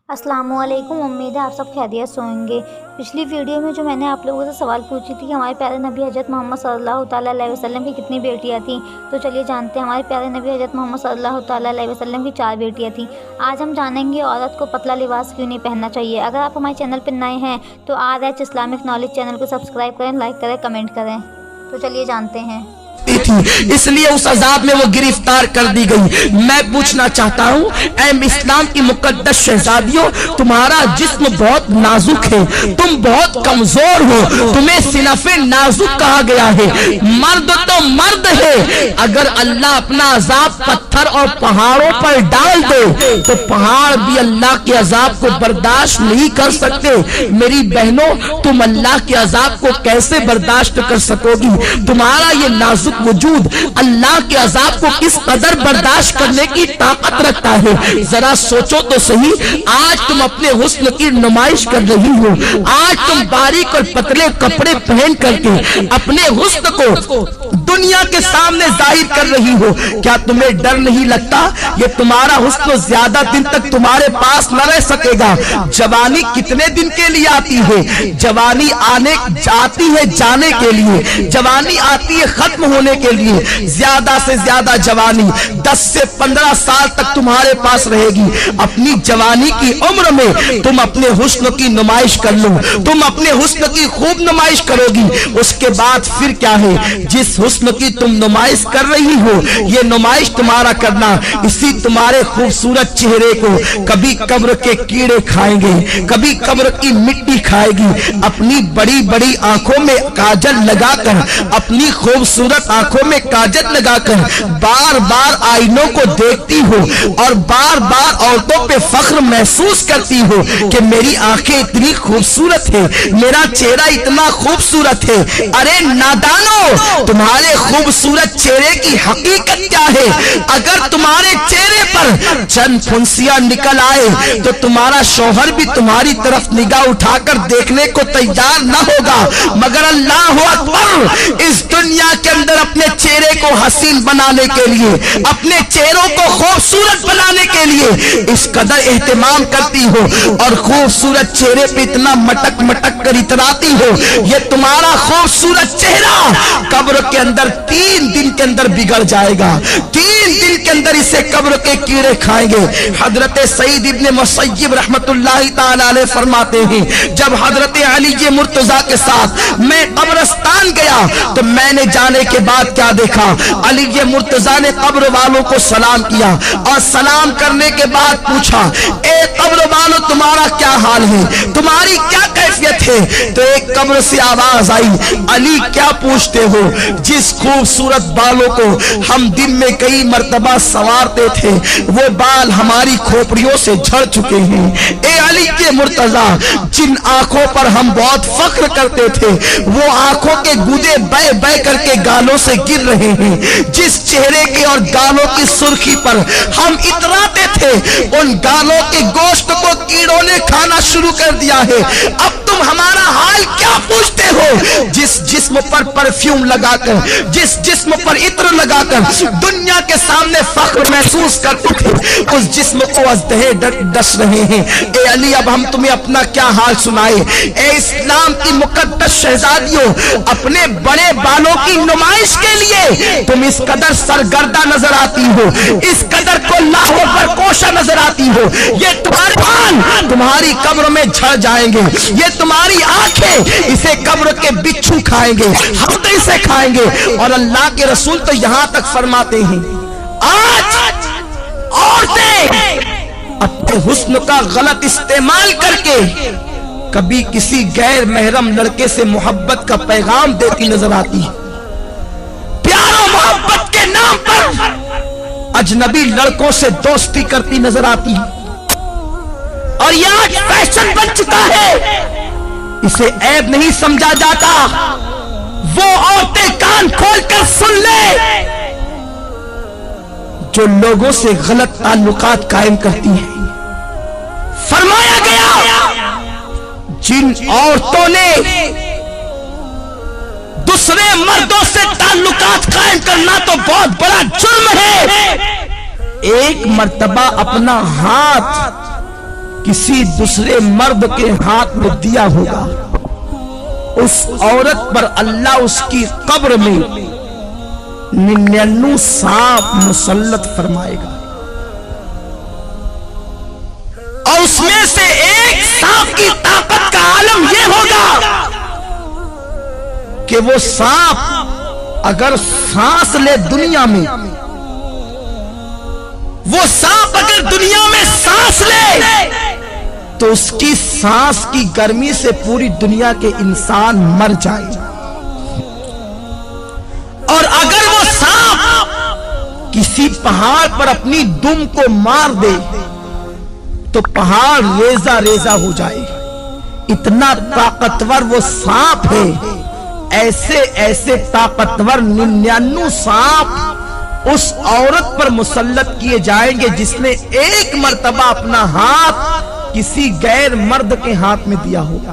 अस्सलाम वालेकुम। उम्मीद है आप सब खैरियत से होंगे। पिछली वीडियो में जो मैंने आप लोगों से सवाल पूछी थी कि हमारे प्यारे नबी हज़रत मोहम्मद सल्लल्लाहु ताला अलैहि वसल्लम की कितनी बेटियां थीं, तो चलिए जानते हैं हमारे प्यारे नबी हज़रत मोहम्मद सल्लल्लाहु ताला अलैहि वसल्लम की 4 बेटियां थीं। आज हम जानेंगे औरत को पतला लिबास क्यों नहीं पहनना चाहिए। अगर आप हमारे चैनल पर नए हैं तो RH इस्लामिक नॉलेज चैनल को सब्सक्राइब करें, लाइक करें, कमेंट करें। तो चलिए जानते हैं। थी इसलिए उस अजाब में वो गिरफ्तार कर दी गई। मैं पूछना चाहता हूँ, ऐ इस्लाम की मुकद्दस शहजादियों, तुम्हारा जिस्म बहुत नाजुक है, तुम बहुत कमजोर हो, तुम्हें सिनफे नाजुक कहा गया है। मर्द तो मर्द है, अगर अल्लाह अपना अजाब पत्थर और पहाड़ों पर डाल दे तो पहाड़ भी अल्लाह के अजाब को बर्दाश्त नहीं कर सकते। मेरी बहनों, तुम अल्लाह के अजाब को कैसे बर्दाश्त कर सकोगी? तुम्हारा ये नाजुक वजूद अल्लाह के अजाब को किस कदर बर्दाश्त करने की ताकत रखता है, जरा सोचो तो सही। आज तुम अपने हुस्न की नुमाइश कर रही हो, आज तुम बारीक और पतले कपड़े पहन करके अपने हुस्न को दुनिया के सामने जाहिर कर रही हो। क्या तुम्हें डर नहीं लगता ये तुम्हारा हुस्न ज्यादा दिन तक तुम्हारे पास न रह सकेगा? जवानी कितने दिन के लिए आती है? जवानी आती है जाने के लिए, जवानी आती है खत्म होने के लिए। ज्यादा से ज्यादा जवानी 10 से 15 साल तक तुम्हारे पास रहेगी। अपनी जवानी की उम्र में तुम अपने हुस्न की नुमाइश कर लो, तुम अपने हुस्न की खूब नुमाइश करोगी। उसके बाद फिर क्या है? जिस हुस्न की तुम नुमाइश कर रही हो, ये नुमाइश तुम्हारा करना इसी तुम्हारे खूबसूरत चेहरे को कभी कब्र के कीड़े खाएंगे, कभी कब्र की मिट्टी खाएगी। अपनी बड़ी बड़ी आंखों में काजल लगाकर, अपनी खूबसूरत आंखों में काजल लगाकर बार बार आईनों को देखती हो और बार बार औरतों पे फख्र महसूस करती हो कि मेरी आंखें इतनी खूबसूरत है, मेरा चेहरा इतना खूबसूरत है। अरे नादानो, तुम्हारे खूबसूरत चेहरे की हकीकत क्या है? अगर तुम्हारे चेहरे पर चंद फुंसियां निकल आए तो तुम्हारा शौहर भी तुम्हारी तरफ निगाह उठाकर देखने को तैयार न होगा। मगर अल्लाह अकबर, इस दुनिया के अंदर अपने चेहरे को हसीन बनाने के लिए, अपने चेहरों को खूबसूरत बनाने के लिए इस कदर एहतमाम करती हो और खूबसूरत चेहरे पे इतना मटक मटक कर इतराती हो। ये तुम्हारा खूबसूरत चेहरा कब्र के अंदर 3 दिन के अंदर बिगड़ जाएगा। 3 दिन के अंदर इसे कब्र के कीड़े खाएंगे। हजरत सईद इब्ने मुसय्यब रहमतुल्लाहि ताला अलैह फरमाते हैं, जब हजरत अली मुर्तजा के साथ मैं कब्रस्तान गया तो मैंने जाने के बाद क्या देखा? अली मुर्तजा ने कब्र वालों को सलाम किया और सलाम करने के बाद पूछा, ए कब्र वालों, तुम्हारा क्या हाल है, तुम्हारी क्या कैफियत है? तो एक कब्र से आवाज आई, अली क्या पूछते हो? जिस खूबसूरत बालों को हम दिन में कई मर्तबा संवारते थे, वो बाल हमारी खोपड़ियों से झड़ चुके हैं। ए अली के मुर्तजा, जिन आंखों पर हम बहुत फख्र करते थे, वो आंखों के गुदे बह बह करके गालों से गिर रहे हैं। जिस चेहरे के और गालों की सुर्खी पर हम इतराते थे, उन गालों के गोश्त को कीड़ों ने खाना शुरू कर दिया है। अब तुम हमारा हाल क्या पूछते हो? जिस जिस्म पर परफ्यूम लगाकर, जिस जिस्म पर इत्र लगाकर दुनिया के सामने फख्र महसूस करते थे, उस जिस्म को अजदहे डस रहे हैं। ए अली, अब हम तुम्हें अपना क्या हाल सुनाए? ए इस्लाम की मुकद्दस शहजादियों, अपने बड़े बालों की नुमाइश के लिए तुम इस कदर सरगर्दा नजर आती हो, इस कदर को लाहो पर कोशा नजर आती हो। ये तुम्हारे बाल तुम्हारी कब्र में झड़ जाएंगे, ये तुम्हारी आंखें इसे कब्र के बिच्छू खाएंगे, हम इसे खाएंगे। और अल्लाह के रसूल तो यहां तक फरमाते हैं, आज औरतें अपने हुस्न का गलत इस्तेमाल करके कभी किसी गैर महरम लड़के से मोहब्बत का पैगाम देती नजर आती है। प्यार मोहब्बत के नाम पर अजनबी लड़कों से दोस्ती करती नजर आती है। और यह आज फैशन बन चुका है, इसे ऐब नहीं समझा जाता। वो औरतें कान खोलकर सुन ले जो लोगों से गलत ताल्लुकात कायम करती हैं। फरमाया गया, जिन औरतों ने दूसरे मर्दों से ताल्लुकात कायम करना तो बहुत बड़ा जुर्म है, एक मर्तबा अपना हाथ किसी दूसरे मर्द के हाथ में दिया होगा, उस औरत पर अल्लाह उसकी कब्र में 99 सांप मुसल्लत फरमाएगा, और उसमें से एक सांप की ताकत का आलम यह होगा कि वो सांप अगर सांस ले दुनिया में, वो सांप अगर दुनिया में सांस ले तो उसकी सांस की गर्मी से पूरी दुनिया के इंसान मर जाए, और अगर वो सांप किसी पहाड़ पर अपनी दुम को मार दे तो पहाड़ रेजा रेजा हो जाए। इतना ताकतवर वो सांप है। ऐसे ऐसे ताकतवर 99 सांप उस औरत पर मुसल्लत किए जाएंगे जिसने एक मर्तबा अपना हाथ किसी गैर मर्द के हाथ में दिया होगा।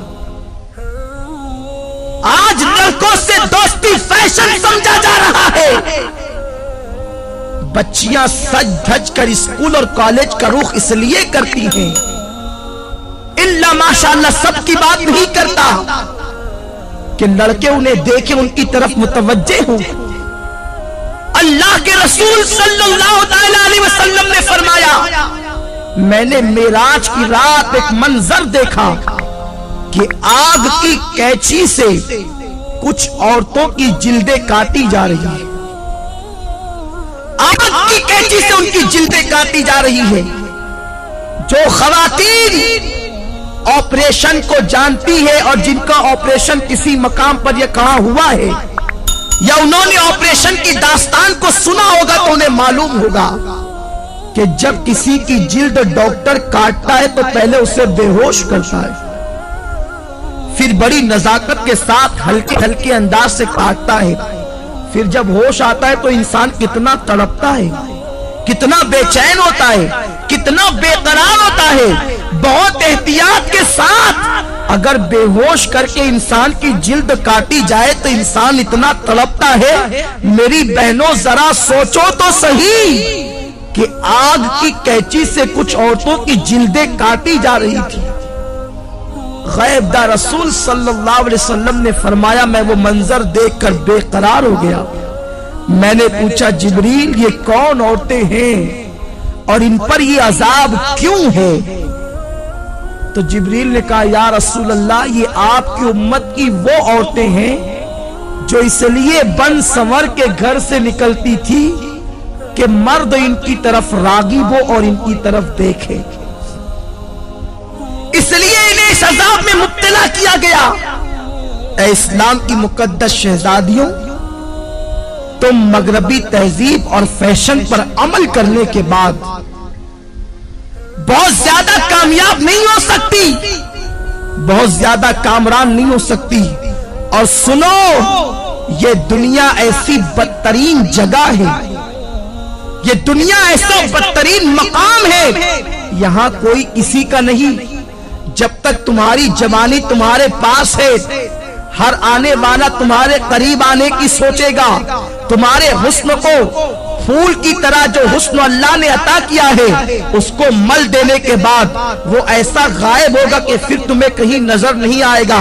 आज लड़कों से दोस्ती फैशन समझा जा रहा है। बच्चियां सज धज कर स्कूल और कॉलेज का रुख इसलिए करती हैं, इल्ला माशाअल्लाह सबकी बात नहीं करता कि लड़के उन्हें देखे उनकी तरफ मुतवज्जे हों। अल्लाह के रसूल सल्लल्लाहु अलैहि वसल्लम ने फरमाया, मैंने मेराज की रात एक मंजर देखा कि आग की कैंची से कुछ औरतों की जिल्दें काटी जा रही है। आग की कैंची से उनकी जिल्दें काटी जा रही है। जो खवातीन ऑपरेशन को जानती है और जिनका ऑपरेशन किसी मकाम पर यह कहा हुआ है या उन्होंने ऑपरेशन की दास्तान को सुना होगा तो उन्हें मालूम होगा कि जब किसी की जिल्द डॉक्टर काटता है तो पहले उसे बेहोश करता है, फिर बड़ी नजाकत के साथ हल्के हल्के अंदाज से काटता है। फिर जब होश आता है तो इंसान कितना तड़पता है, कितना बेचैन होता है, कितना बेकरार होता है। बहुत एहतियात के साथ अगर बेहोश करके इंसान की जिल्द काटी जाए तो इंसान इतना तड़पता है। मेरी बहनों जरा सोचो तो सही कि आग की कैंची से कुछ औरतों की जिल्दें काटी जा रही थी। गैबदार रसूल सल्लल्लाहु अलैहि वसल्लम ने फरमाया, मैं वो मंजर देखकर बेकरार हो गया। मैंने पूछा, जिब्रील ये कौन औरतें हैं और इन पर ये अजाब क्यों है? तो जिब्रील ने कहा, या रसूल अल्लाह, ये आपकी उम्मत की वो औरतें हैं जो इसलिए बन संवर के घर से निकलती थी कि मर्द इनकी तरफ रागिब हो और इनकी तरफ देखे, इसलिए इन्हें इस अजाब में मुब्तला किया गया। ऐ इस्लाम की मुकद्दस शहजादियों, तुम मगरबी तहजीब और फैशन पर अमल करने के बाद बहुत ज्यादा कामयाब नहीं हो सकती, बहुत ज्यादा कामरान नहीं हो सकती। और सुनो, ये दुनिया ऐसी बदतरीन जगह है, ये दुनिया ऐसा बदतरीन मकाम है, यहां कोई किसी का नहीं। जब तक तुम्हारी जवानी तुम्हारे पास है, हर आने वाला तुम्हारे करीब आने की सोचेगा। तुम्हारे हुस्न को फूल की तरह जो हुस्न अल्लाह ने अता किया है उसको मल देने के बाद वो ऐसा गायब होगा कि फिर तुम्हें कहीं नजर नहीं आएगा।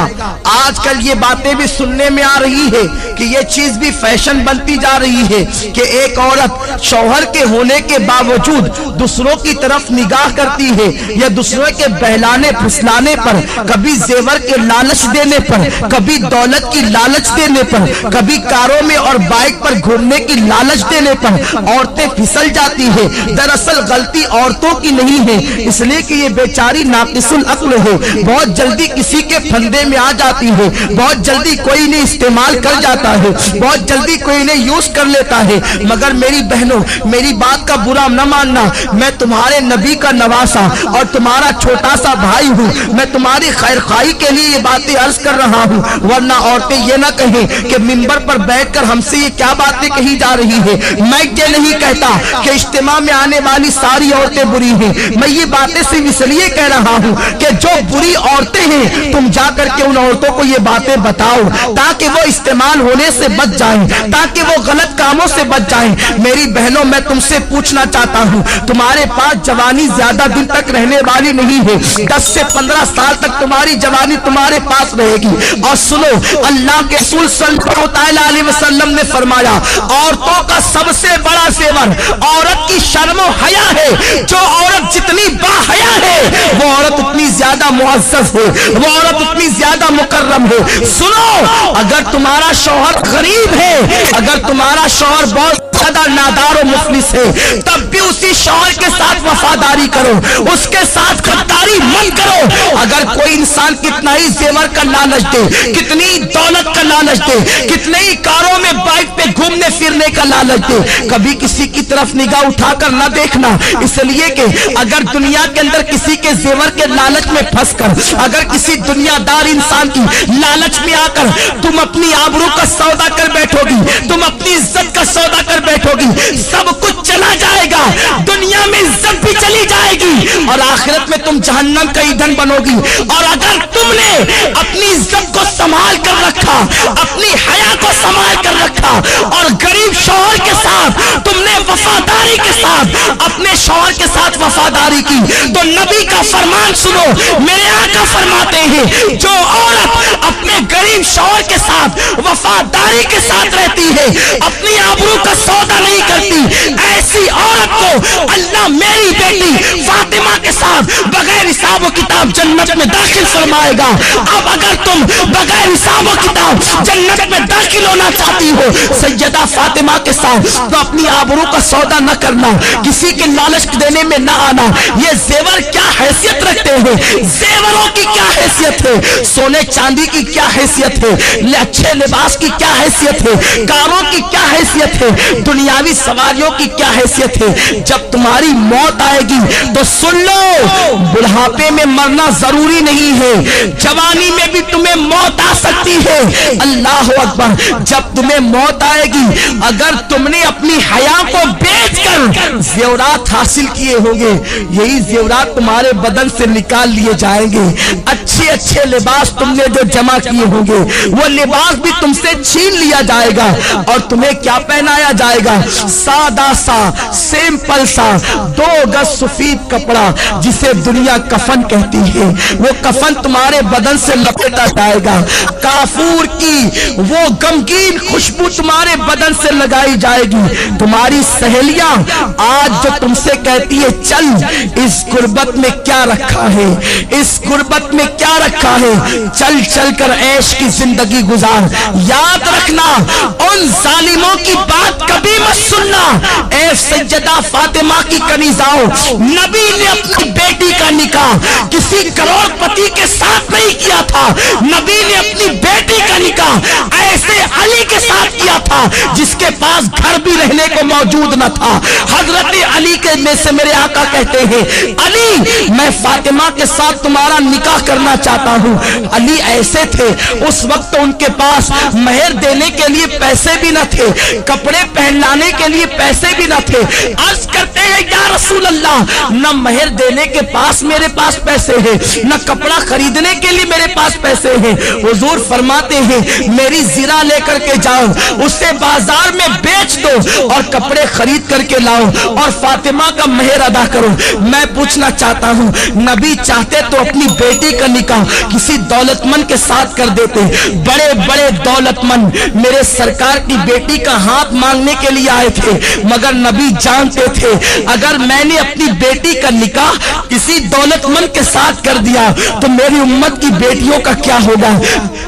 आजकल ये बातें भी सुनने में आ रही है कि ये चीज भी फैशन बनती जा रही है कि एक औरत शौहर के होने के बावजूद दूसरों की तरफ निगाह करती है, या दूसरों के बहलाने फुसलाने पर, कभी जेवर के लालच देने पर, कभी दौलत की लालच देने पर, कभी कारों में और बाइक पर घूमने की लालच देने पर औरतें फिसल जाती है। दरअसल गलती औरतों की नहीं है, इसलिए कि ये बेचारी नाकिसुल अक्ल है, बहुत जल्दी किसी के फंदे में आ जाती है, बहुत जल्दी कोई इन्हें इस्तेमाल कर जाता है, बहुत जल्दी कोई इन्हें यूज कर लेता है। मगर मेरी बहनों, मेरी बात का बुरा न मानना, मैं तुम्हारे नबी का नवासा और तुम्हारा छोटा सा भाई हूँ। मैं तुम्हारी खैरखाई के लिए ये बातें अर्ज कर रहा हूँ, वरना औरतें ये ना कहें कि मिंबर पर बैठकर हमसे ये क्या बातें कही जा रही है। मैं یہ نہیں کہتا کہ اجتماع میں آنے والی ساری عورتیں بری ہیں. میں یہ باتیں صرف اس لیے کہہ رہا ہوں کہ جو بری عورتیں ہیں تم جا کر کے ان عورتوں کو یہ باتیں بتاؤ تاکہ وہ استعمال ہونے سے بچ جائیں, تاکہ وہ غلط کاموں سے بچ جائیں. میری بہنوں, میں تم سے پوچھنا چاہتا ہوں, تمہارے پاس جوانی زیادہ دن تک رہنے والی نہیں ہے. 10 سے 15 سال تک تمہاری جوانی تمہارے پاس رہے گی. اور سنو, اللہ کے رسول صلی اللہ علیہ وسلم نے فرمایا, عورتوں کا سب سے بڑا زیور عورت کی شرم و حیا ہے. جو عورت جتنی با حیا ہے وہ عورت اتنی زیادہ معزز ہے, وہ عورت اتنی زیادہ مکرم ہے. سنو, اگر تمہارا شوہر غریب ہے, اگر تمہارا شوہر بہت زیادہ نادار و مفلس ہے, تب بھی اسی شوہر کے ساتھ وفاداری کرو, اس کے ساتھ غداری مت کرو. اگر کوئی انسان کتنا ہی زیور کا لالچ دے, کتنی دولت کا لالچ دے, کتنے ہی کاروں میں بائک پہ گھومنے پھرنے کا لالچ دے, کبھی کسی کی طرف نگاہ اٹھا کر نہ دیکھنا. اس لیے کہ اگر دنیا کے اندر کسی کے زیور کے لالچ میں پھنس کر, اگر کسی دنیا دار انسان کی لالچ میں آ کر تم اپنی آبرو کا سودا کر بیٹھو گی, تم اپنی عزت کا سودا کر بیٹھو گی, سب کچھ چلا جائے گا. دنیا میں عزت بھی چلی جائے گی اور آخرت میں تم جہنم کا ایندھن بنو گی. اور اگر تم نے اپنی عزت کو سنبھال کر رکھا, اپنی حیا کو سنبھال کر رکھا اور غریب شوہر کے ساتھ تم نے وفاداری کے ساتھ اپنے شوہر کے ساتھ وفاداری کی, تو نبی کا فرمان سنو. میرے آقا فرماتے ہیں, جو عورت اپنے غریب شوہر کے ساتھ وفاداری کے ساتھ رہتی ہے, اپنی آبرو کا سودا نہیں کرتی, ایسی عورت کو اللہ میری بیٹی فاطمہ کے ساتھ بغیر حساب و کتاب جنت میں داخل فرمائے گا. اب اگر تم بغیر حساب و کتاب جنت میں داخل ہونا چاہتی ہو سیدہ فاطمہ کے ساتھ, تو اپنی آبرو کا سودا نہ کرنا, کسی کے لالچ دینے میں نہ آنا. یہ زیور کیا حیثیت رکھتے ہیں, زیوروں کی کیا حیثیت ہے, سونے چاندی کی کیا حیثیت ہے, اچھے لباس کی کیا حیثیت ہے, کاروں کی کیا حیثیت ہے, دنیاوی سواریوں کی کیا حیثیت ہے. جب تمہاری موت آئے گی تو سن لو, بڑھاپے میں مرنا ضروری نہیں ہے, جوانی میں بھی تمہیں موت آ سکتی ہے. اللہ اکبر, جب تمہیں موت آئے گی, اگر تم نے اپنی حیا کو بیچ کر زیورات حاصل کیے ہوں گے, یہی زیورات تمہارے بدن سے نکال لیے جائیں گے. اچھے اچھے لباس تم نے جو جمع کیے ہوں گے وہ لباس بھی تم سے چھین لیا جائے گا, اور تمہیں کیا پہنایا جائے گا, سادہ سا سمپل سا 2 گز سفید کپڑا جسے دنیا کفن کہتی ہے, وہ کفن تمہارے بدن سے لپیٹا جائے گا. کافور کی وہ غمگین خوشبو تمہارے بدن سے لگائی جائے گی. تمہاری سہیلیاں آج جو تم سے کہتی ہے چل, اس غربت میں کیا رکھا ہے, اس غربت میں کیا رکھا ہے, چل چل کر عیش کی زندگی گزار. یاد رکھنا, ان ظالموں کی بات کبھی مت سننا. اے سیدہ فاطمہ کی کنیزاؤں, نبی نے اپنی بیٹی کا نکاح کسی کروڑ پتی کے ساتھ نہیں کیا تھا, نبی نے اپنی بیٹی کا نکاح ایسے علی کے ساتھ کیا تھا جس کے پاس گھر بھی رہنے کو موجود نہ تھا. حضرت علی کے میں سے میرے آقا کہتے ہیں, علی میں فاطمہ کے ساتھ تمہارا نکاح کرنا چاہتا ہوں. علی ایسے تھے, اس وقت ان کے پاس مہر دینے کے لیے پیسے بھی نہ تھے, کپڑے پہنانے کے لیے پیسے بھی نہ تھے. عرض کرتے ہیں یا رسول اللہ, نہ مہر دینے کے پاس میرے پاس پیسے ہیں, نہ کپڑا خریدنے کے لیے میرے پاس پیسے ہیں. حضور فرماتے ہیں میری زرہ لے کر کے جاؤ, اسے بازار میں بیچ دو اور کپڑے خرید کر کے لاؤ اور فاطمہ کا مہر ادا کرو. میں پوچھنا چاہتا ہوں, نبی چاہتے تو اپنی بیٹی کا نکاح کسی دولت مند کے ساتھ کر دیتے. بڑے بڑے دولت مند میرے سرکار کی بیٹی کا ہاتھ مانگنے کے لیے آئے تھے, مگر نبی جانتے تھے اگر میں نے اپنی بیٹی کا نکاح کسی دولت مند کے ساتھ کر دیا تو میری امت کی بیٹیوں کا کیا ہوگا,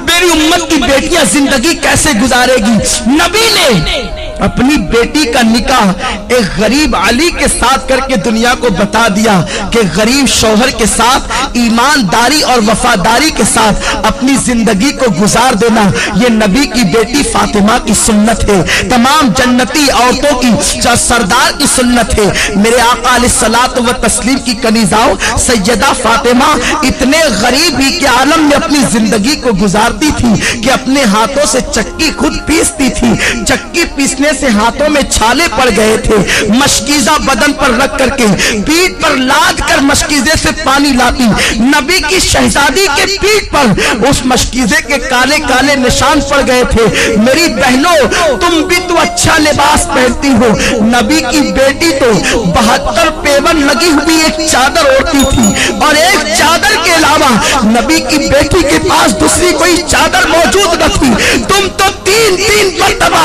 میری امت کی بیٹیاں زندگی کیسے گزارے گی. نبی نے اپنی بیٹی کا نکاح ایک غریب علی کے ساتھ کر کے دنیا کو بتا دیا کہ غریب شوہر کے ساتھ ایمانداری اور وفاداری کے ساتھ اپنی زندگی کو گزار دینا یہ نبی کی بیٹی فاطمہ کی سنت ہے, تمام جنتی عورتوں کی سردار کی سنت ہے. میرے آقا علیہ الصلوۃ والتسلیم کی کنیزاؤں سیدہ فاطمہ اتنے غریب ہی کے عالم میں اپنی زندگی کو گزارتی تھی کہ اپنے ہاتھوں سے چکی خود پیستی تھی. چکی پیسنے ٹوٹنے سے ہاتھوں میں چھالے پڑ گئے تھے، مشکیزہ بدن پر رکھ کر کے پیٹھ پر لاد کر مشکیزے سے پانی لاتی، نبی کی شہزادی کے پیٹھ پر اس مشکیزے کے کالے کالے نشان پڑ گئے تھے۔ میری بہنوں تم بھی تو اچھا لباس پہنتی ہو، نبی کی بیٹی تو 72 پیون لگی ہوئی ایک چادر اوڑھتی تھی، اور ایک چادر کے علاوہ نبی کی بیٹی کے پاس دوسری کوئی چادر موجود نہ تھی۔ تم تو تین مرتبہ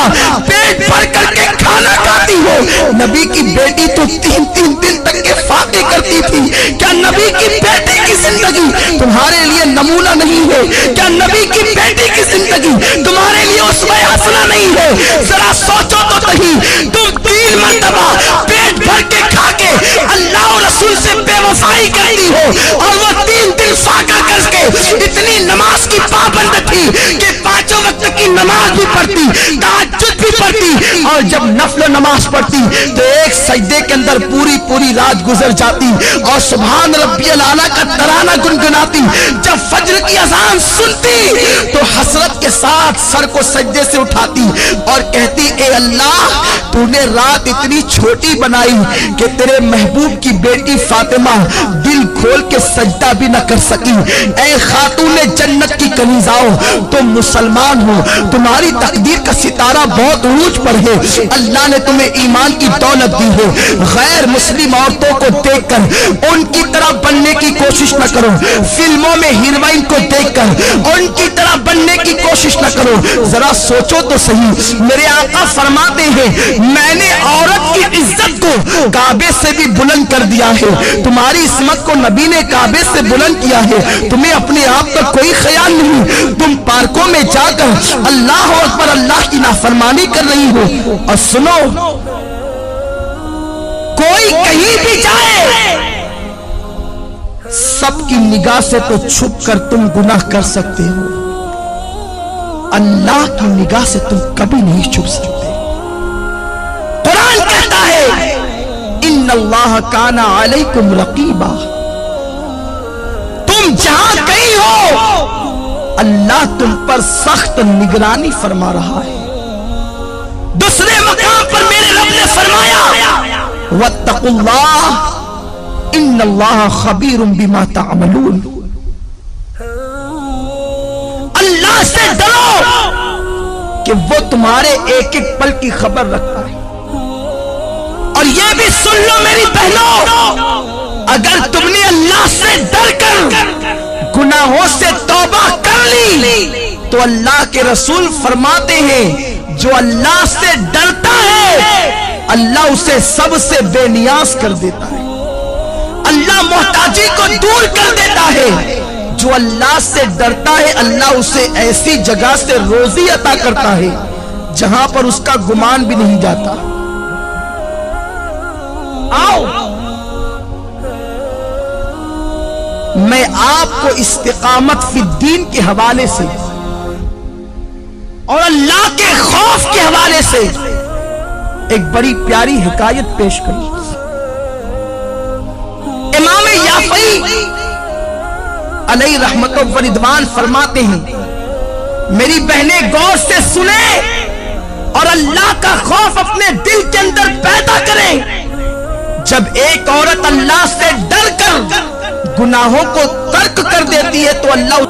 پیٹ بھر کر کے کھانا کھاتی ہو، نبی کی بیٹی تو تین دن تک کے فاقے کرتی تھی۔ کیا نبی کی بیٹی کی زندگی تمہارے لیے نمونہ نہیں ہے؟ کیا نبی کی بیٹی کی زندگی تمہارے لیے اسوہ حسنہ نہیں ہے؟ ذرا سوچو تو صحیح، تم 3 مرتبہ پیٹ بھر کے کھا کے اللہ اور رسول سے بے وفائی کرتی ہو، اور وہ 3 دن فاقہ کر کے اتنی نماز کی پابند تھی کہ 5 وقت کی نماز بھی پڑھتی، تہجد بھی پڑھتی، اور جب نفل نماز پڑھتی تو ایک سجدے کے اندر پوری رات گزر جاتی، اور سبحان ربی الاعلیٰ کا ترانہ گنگناتی۔ جب فجر کی اذان سنتی تو حسرت کے ساتھ سر کو سجدے سے اٹھاتی اور کہتی، اے اللہ تو نے رات اتنی چھوٹی بنائی کہ تیرے محبوب کی بیٹی فاطمہ دل کھول کے سجدہ بھی نہ کر سکی۔ اے خاتون جنت کی کنیزاؤں، تم مسلمان ہو، تمہاری تقدیر کا ستارہ بہت عروج پر ہے، اللہ نے تمہیں ایمان کی دولت دی ہے۔ غیر مسلم عورتوں کو دیکھ کر ان کی طرح بننے کی کوشش نہ کرو، فلموں میں ہیروئن کو دیکھ کر ان کی طرح بننے کی کوشش نہ کرو۔ ذرا سوچو تو صحیح، میرے آقا فرماتے ہیں میں نے عورت کی عزت کو کعبے سے بھی بلند کر دیا ہے، تمہاری عصمت کو نبی نے کعبے سے بلند کیا ہے، تمہیں اپنے آپ کا کوئی خیال نہیں، تم پارکوں میں جا کر اللہ اکبر اللہ کی نافرمانی کر رہی ہو۔ اور سنو، کوئی کہیں بھی جائے سب کی نگاہ سے تو چھپ کر تم گناہ کر سکتے ہو، اللہ کی نگاہ سے تم کبھی نہیں چھپ سکتے۔ قرآن کہتا ہے ان اللہ کان علیکم رقیبا، تم جہاں کہیں ہو اللہ تم پر سخت نگرانی فرما رہا ہے۔ دوسرے مقام پر میرے رب نے فرمایا واتقوا اللہ ان اللہ خبیر بما تعملون، اللہ سے ڈرو کہ وہ تمہارے ایک ایک پل کی خبر رکھتا ہے۔ اور یہ بھی سن لو میری بہنوں، اگر تم نے اللہ سے ڈر کر گناہوں سے توبہ کر لی تو اللہ کے رسول فرماتے ہیں جو اللہ سے ڈرتا ہے اللہ اسے سب سے بے نیاز کر دیتا ہے، اللہ محتاجی کو دور کر دیتا ہے۔ جو اللہ سے ڈرتا ہے اللہ اسے ایسی جگہ سے روزی عطا کرتا ہے جہاں پر اس کا گمان بھی نہیں جاتا۔ آؤ میں آپ کو استقامت فی الدین کے حوالے سے اور اللہ کے خوف کے حوالے سے ایک بڑی پیاری حکایت پیش کروں۔ امام یافعی علیہ رحمت و رضوان فرماتے ہیں میری بہنیں غور سے سنیں اور اللہ کا خوف اپنے دل کے اندر پیدا کریں۔ جب ایک عورت اللہ سے ڈر کر گناہوں کو ترک کر دیتی ہے تو اللہ